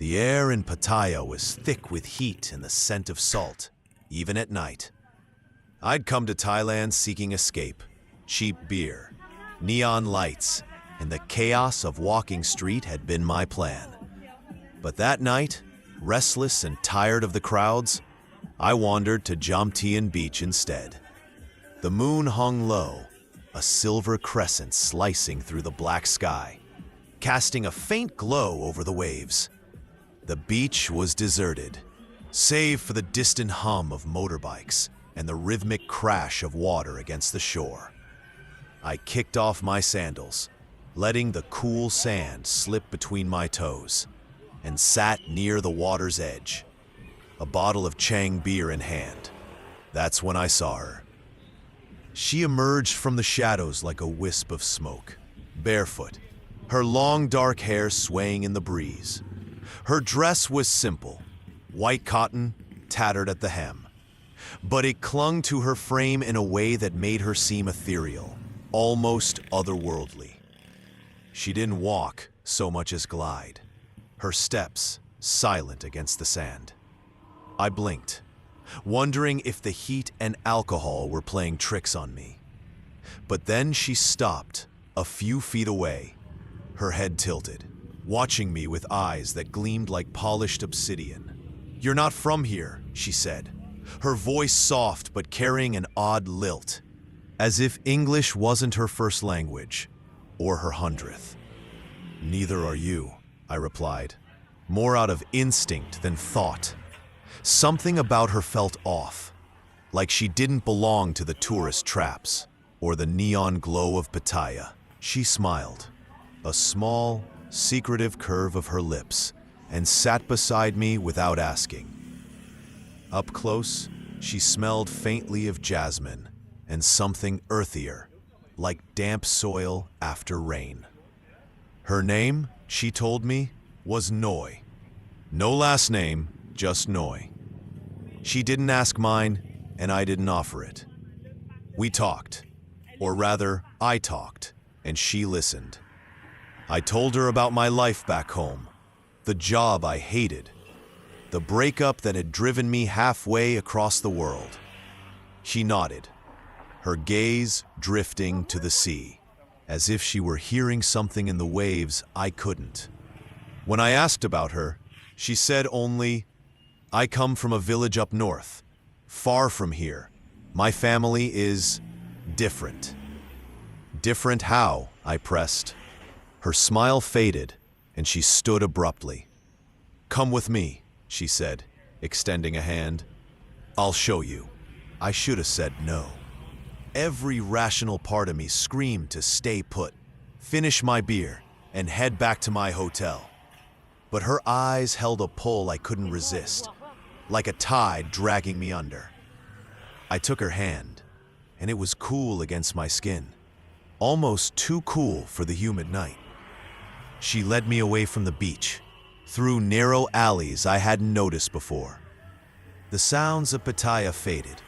The air in Pattaya was thick with heat and the scent of salt, even at night. I'd come to Thailand seeking escape, cheap beer, neon lights, and the chaos of walking street had been my plan. But that night, restless and tired of the crowds, I wandered to Jomtien beach instead. The moon hung low, a silver crescent slicing through the black sky, casting a faint glow over the waves. The beach was deserted, save for the distant hum of motorbikes and the rhythmic crash of water against the shore. I kicked off my sandals, letting the cool sand slip between my toes, and sat near the water's edge, a bottle of Chang beer in hand. That's when I saw her. She emerged from the shadows like a wisp of smoke, barefoot, her long dark hair swaying in the breeze. Her dress was simple, white cotton, tattered at the hem, but it clung to her frame in a way that made her seem ethereal, almost otherworldly. She didn't walk so much as glide, her steps silent against the sand. I blinked, wondering if the heat and alcohol were playing tricks on me. But then she stopped, a few feet away, her head tilted, watching me with eyes that gleamed like polished obsidian. "You're not from here," she said, her voice soft but carrying an odd lilt, as if English wasn't her first language, or her 100th. "Neither are you," I replied, more out of instinct than thought. Something about her felt off, like she didn't belong to the tourist traps or the neon glow of Pattaya. She smiled, a small, secretive curve of her lips, and sat beside me without asking. Up close, she smelled faintly of jasmine and something earthier, like damp soil after rain. Her name, she told me, was Noi. No last name, just Noi. She didn't ask mine, and I didn't offer it. We talked, or rather, I talked, and she listened. I told her about my life back home, the job I hated, the breakup that had driven me halfway across the world. She nodded, her gaze drifting to the sea, as if she were hearing something in the waves I couldn't. When I asked about her, she said only, "I come from a village up north, far from here. My family is different." "Different how?" I pressed. Her smile faded, and she stood abruptly. "Come with me," she said, extending a hand. "I'll show you." I should have said no. Every rational part of me screamed to stay put, finish my beer, and head back to my hotel. But her eyes held a pull I couldn't resist, like a tide dragging me under. I took her hand, and it was cool against my skin, almost too cool for the humid night. She led me away from the beach, through narrow alleys I hadn't noticed before. The sounds of Pattaya faded,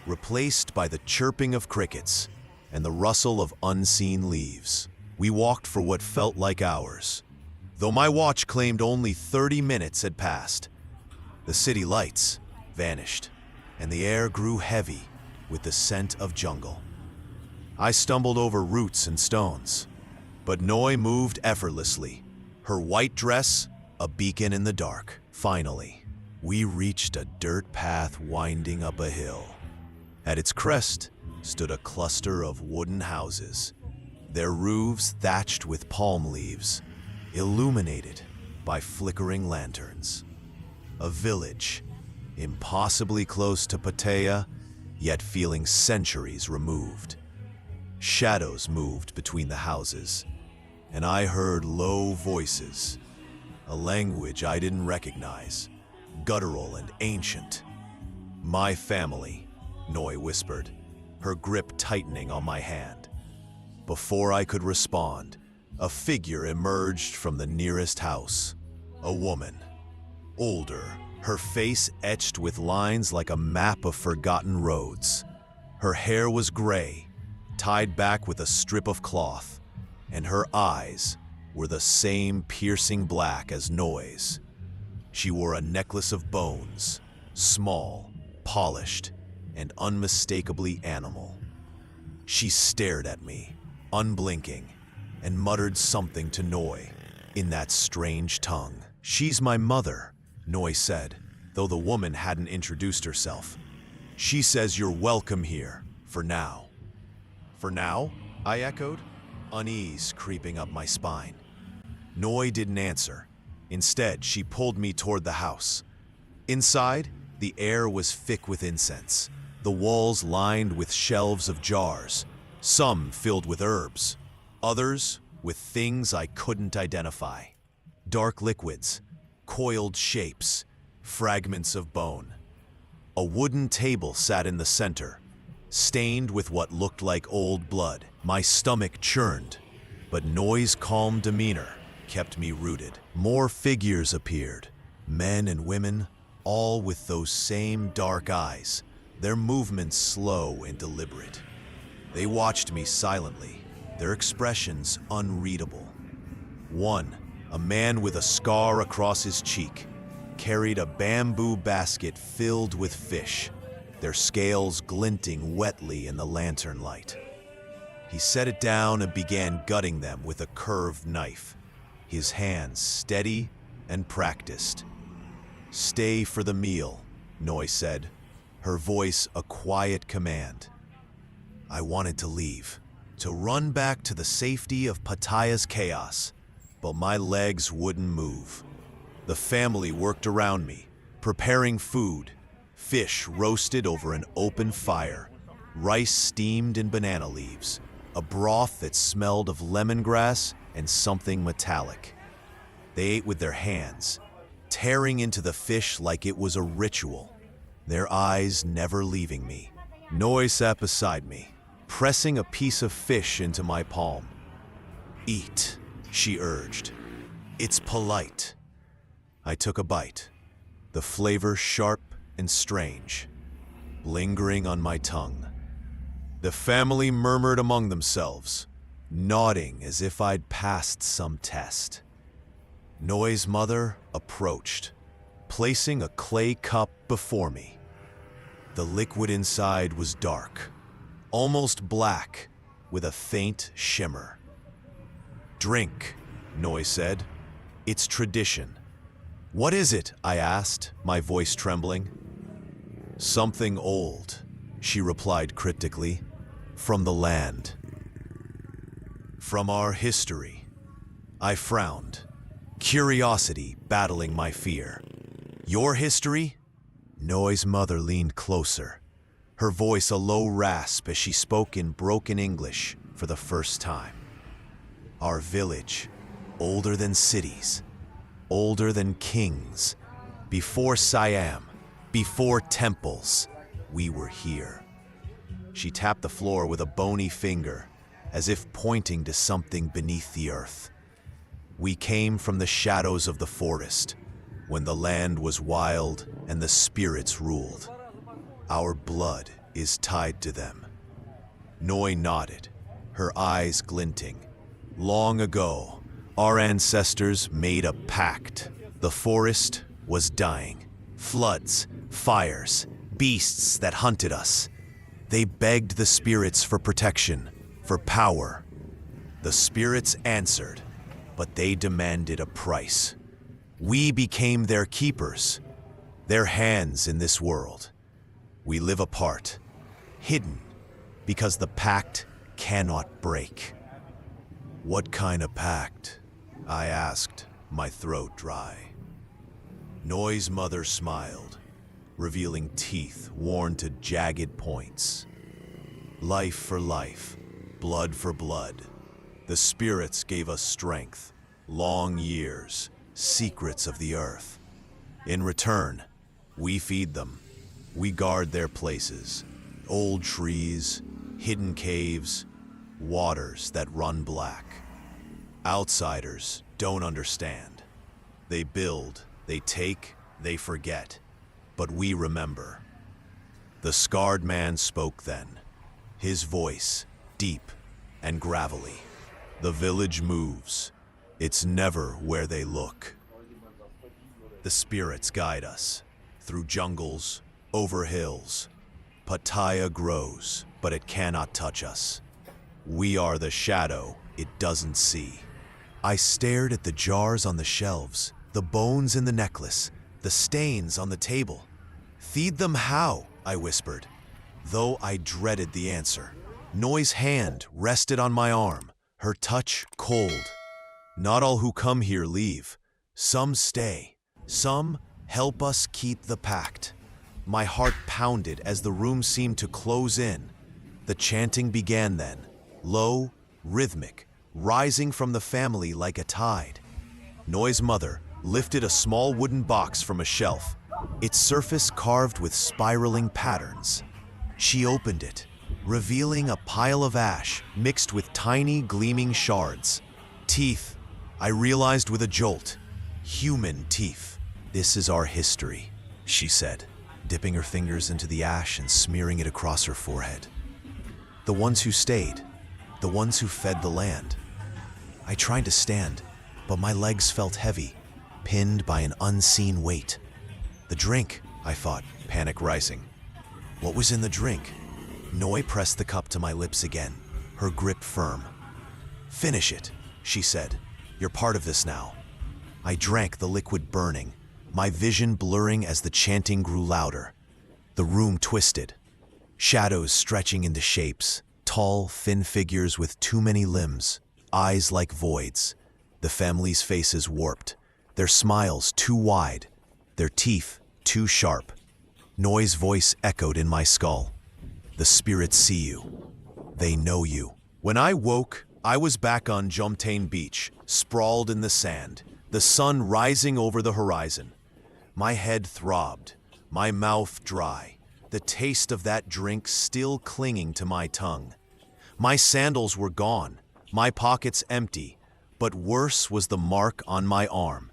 replaced by the chirping of crickets and the rustle of unseen leaves. We walked for what felt like hours, though my watch claimed only 30 minutes had passed. The city lights vanished, and the air grew heavy with the scent of jungle. I stumbled over roots and stones, but Noi moved effortlessly, her white dress a beacon in the dark. Finally, we reached a dirt path winding up a hill. At its crest stood a cluster of wooden houses, their roofs thatched with palm leaves, illuminated by flickering lanterns. A village, impossibly close to Pattaya, yet feeling centuries removed. Shadows moved between the houses, and I heard low voices, a language I didn't recognize, guttural and ancient. "My family," Noi whispered, her grip tightening on my hand. Before I could respond, a figure emerged from the nearest house. A woman, older, her face etched with lines like a map of forgotten roads. Her hair was gray, tied back with a strip of cloth, and her eyes were the same piercing black as Noi's. She wore a necklace of bones, small, polished, and unmistakably animal. She stared at me, unblinking, and muttered something to Noi in that strange tongue. "She's my mother," Noi said, though the woman hadn't introduced herself. "She says you're welcome here, for now." "For now?" I echoed, unease creeping up my spine. Noi didn't answer. Instead, she pulled me toward the house. Inside, the air was thick with incense, the walls lined with shelves of jars, some filled with herbs, others with things I couldn't identify. Dark liquids, coiled shapes, fragments of bone. A wooden table sat in the center, stained with what looked like old blood. My stomach churned, but Noi's calm demeanor kept me rooted. More figures appeared, men and women, all with those same dark eyes, their movements slow and deliberate. They watched me silently, their expressions unreadable. One, a man with a scar across his cheek, carried a bamboo basket filled with fish, their scales glinting wetly in the lantern light. He set it down and began gutting them with a curved knife, his hands steady and practiced. "Stay for the meal," Noi said, her voice a quiet command. I wanted to leave, to run back to the safety of Pattaya's chaos, but my legs wouldn't move. The family worked around me, preparing food, fish roasted over an open fire, rice steamed in banana leaves, a broth that smelled of lemongrass and something metallic. They ate with their hands, tearing into the fish like it was a ritual, their eyes never leaving me. Noi sat beside me, pressing a piece of fish into my palm. "Eat," she urged. "It's polite." I took a bite, the flavor sharp and strange, lingering on my tongue. The family murmured among themselves, nodding as if I'd passed some test. Noi's mother approached, placing a clay cup before me. The liquid inside was dark, almost black, with a faint shimmer. "Drink," Noi said. "It's tradition." "What is it?" I asked, my voice trembling. "Something old," she replied cryptically. "From the land. From our history." I frowned, curiosity battling my fear. "Your history?" Noi's mother leaned closer, her voice a low rasp as she spoke in broken English for the first time. "Our village, older than cities, older than kings. Before Siam, before temples, we were here." She tapped the floor with a bony finger, as if pointing to something beneath the earth. "We came from the shadows of the forest, when the land was wild and the spirits ruled. Our blood is tied to them." Noi nodded, her eyes glinting. "Long ago, our ancestors made a pact. The forest was dying. Floods, fires, beasts that hunted us. They begged the spirits for protection, for power. The spirits answered, but they demanded a price. We became their keepers, their hands in this world. We live apart, hidden, because the pact cannot break." "What kind of pact?" I asked, my throat dry. Noi's mother smiled, revealing teeth worn to jagged points. "Life for life, blood for blood. The spirits gave us strength, long years, secrets of the earth. In return, we feed them. We guard their places, old trees, hidden caves, waters that run black. Outsiders don't understand. They build, they take, they forget. But we remember." The scarred man spoke then, his voice deep and gravelly. "The village moves. It's never where they look." The spirits guide us, through jungles, over hills. Pattaya grows, but it cannot touch us. We are the shadow it doesn't see. I stared at the jars on the shelves, the bones in the necklace, the stains on the table. Feed them how? I whispered, though I dreaded the answer. Noi's hand rested on my arm, her touch cold. Not all who come here leave. Some stay. Some help us keep the pact. My heart pounded as the room seemed to close in. The chanting began then, low, rhythmic, rising from the family like a tide. Noi's mother lifted a small wooden box from a shelf, its surface carved with spiraling patterns. She opened it, revealing a pile of ash mixed with tiny gleaming shards. Teeth, I realized with a jolt. Human teeth. This is our history, she said, dipping her fingers into the ash and smearing it across her forehead. The ones who stayed, the ones who fed the land. I tried to stand, but my legs felt heavy, pinned by an unseen weight. The drink, I thought, panic rising. What was in the drink? Noi pressed the cup to my lips again, her grip firm. Finish it, she said. You're part of this now. I drank the liquid burning, my vision blurring as the chanting grew louder. The room twisted, shadows stretching into shapes, tall, thin figures with too many limbs, eyes like voids. The family's faces warped, their smiles too wide, their teeth too sharp. Noi's voice echoed in my skull. The spirits see you. They know you. When I woke, I was back on Jomtien beach, sprawled in the sand, the sun rising over the horizon. My head throbbed, my mouth dry, the taste of that drink still clinging to my tongue. My sandals were gone, my pockets empty, but worse was the mark on my arm.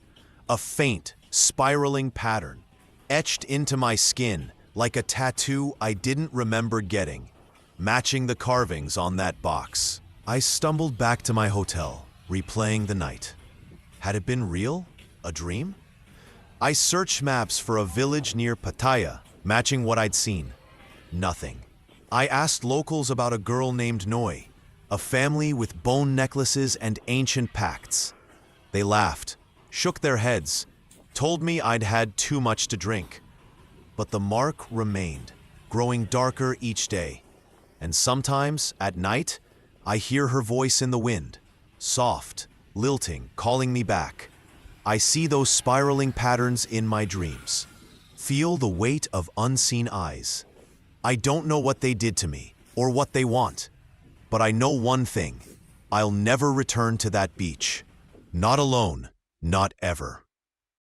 A faint, spiraling pattern, etched into my skin like a tattoo I didn't remember getting, matching the carvings on that box. I stumbled back to my hotel, replaying the night. Had it been real? A dream? I searched maps for a village near Pattaya, matching what I'd seen. Nothing. I asked locals about a girl named Noi, a family with bone necklaces and ancient pacts. They laughed, shook their heads, told me I'd had too much to drink. But the mark remained, growing darker each day. And sometimes, at night, I hear her voice in the wind, soft, lilting, calling me back. I see those spiraling patterns in my dreams. Feel the weight of unseen eyes. I don't know what they did to me, or what they want. But I know one thing. I'll never return to that beach. Not alone, not ever.